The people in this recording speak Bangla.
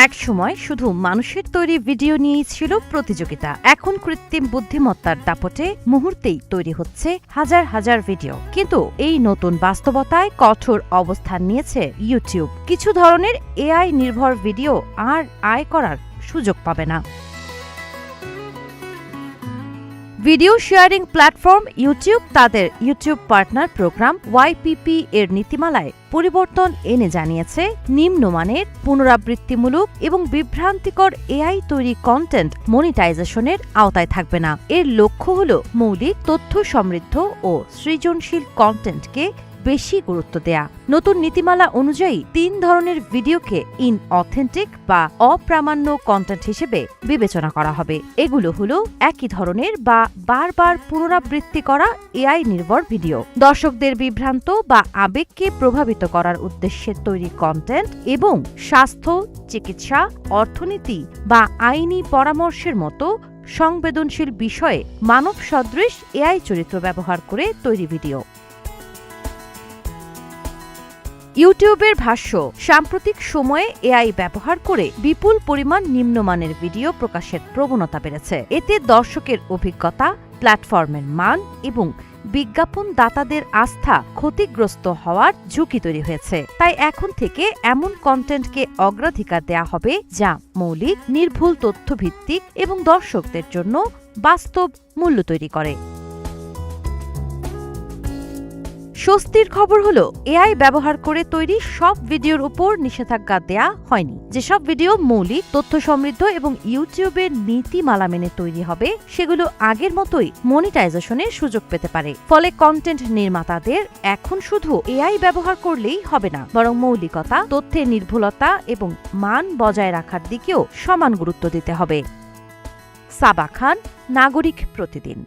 একসময় শুধু মানুষের তৈরি ভিডিও নিয়েই ছিল প্রতিযোগিতা। এখন কৃত্রিম বুদ্ধিমত্তার দাপটে মুহূর্তেই তৈরি হচ্ছে হাজার হাজার ভিডিও। কিন্তু এই নতুন বাস্তবতায় কঠোর অবস্থান নিয়েছে ইউটিউব। কিছু ধরনের এআই নির্ভর ভিডিও আর আয় করার সুযোগ পাবে না। ভিডিও শেয়ারিং প্ল্যাটফর্ম ইউটিউব তাদের ইউটিউব পার্টনার প্রোগ্রাম YPP এর নীতিমালায় পরিবর্তন এনে জানিয়েছে, নিম্নমানের, পুনরাবৃত্তিমূলক এবং বিভ্রান্তিকর এআই তৈরি কন্টেন্ট মনিটাইজেশনের আওতায় থাকবে না। এর লক্ষ্য হল মৌলিক, তথ্য সমৃদ্ধ ও সৃজনশীল কন্টেন্টকে বেশি গুরুত্ব দেয়া। নতুন নীতিমালা অনুযায়ী 3 ধরনের ভিডিওকে ইনঅথেন্টিক বা অপ্রামাণ্য কন্টেন্ট হিসেবে বিবেচনা করা হবে। এগুলো হলো একই ধরনের বা বারবার পুনরাবৃত্তি করা এআই নির্ভর ভিডিও, দর্শকদের বিভ্রান্ত বা আবেগকে প্রভাবিত করার উদ্দেশ্যে তৈরি কন্টেন্ট এবং স্বাস্থ্য, চিকিৎসা, অর্থনীতি বা আইনি পরামর্শের মতো সংবেদনশীল বিষয়ে মানব সদৃশ এআই চরিত্র ব্যবহার করে তৈরি ভিডিও। ইউটিউবের ভাষ্য, সাম্প্রতিক সময়ে এআই ব্যবহার করে বিপুল পরিমাণ নিম্নমানের ভিডিও প্রকাশের প্রবণতা বেড়েছে। এতে দর্শকের অভিজ্ঞতা, প্ল্যাটফর্মের মান এবং বিজ্ঞাপন দাতাদের আস্থা ক্ষতিগ্রস্ত হওয়ার ঝুঁকি তৈরি হয়েছে। তাই এখন থেকে এমন কন্টেন্টকে অগ্রাধিকার দেয়া হবে যা মৌলিক, নির্ভুল তথ্যভিত্তিক এবং দর্শকদের জন্য বাস্তব মূল্য তৈরি করে। স্বস্তির খবর হলো, এআই ব্যবহার করে তৈরি সব ভিডিওর উপর নিষেধাজ্ঞা দেয়া হয়নি। যেসব ভিডিও মৌলিক, তথ্য সমৃদ্ধ এবং ইউটিউবের নীতিমালা মেনে তৈরি হবে, সেগুলো আগের মতোই মনিটাইজেশনের সুযোগ পেতে পারে। ফলে কন্টেন্ট নির্মাতাদের এখন শুধু এআই ব্যবহার করলেই হবে না, বরং মৌলিকতা, তথ্যের নির্ভুলতা এবং মান বজায় রাখার দিকেও সমান গুরুত্ব দিতে হবে। সাবা খান, নাগরিক প্রতিদিন।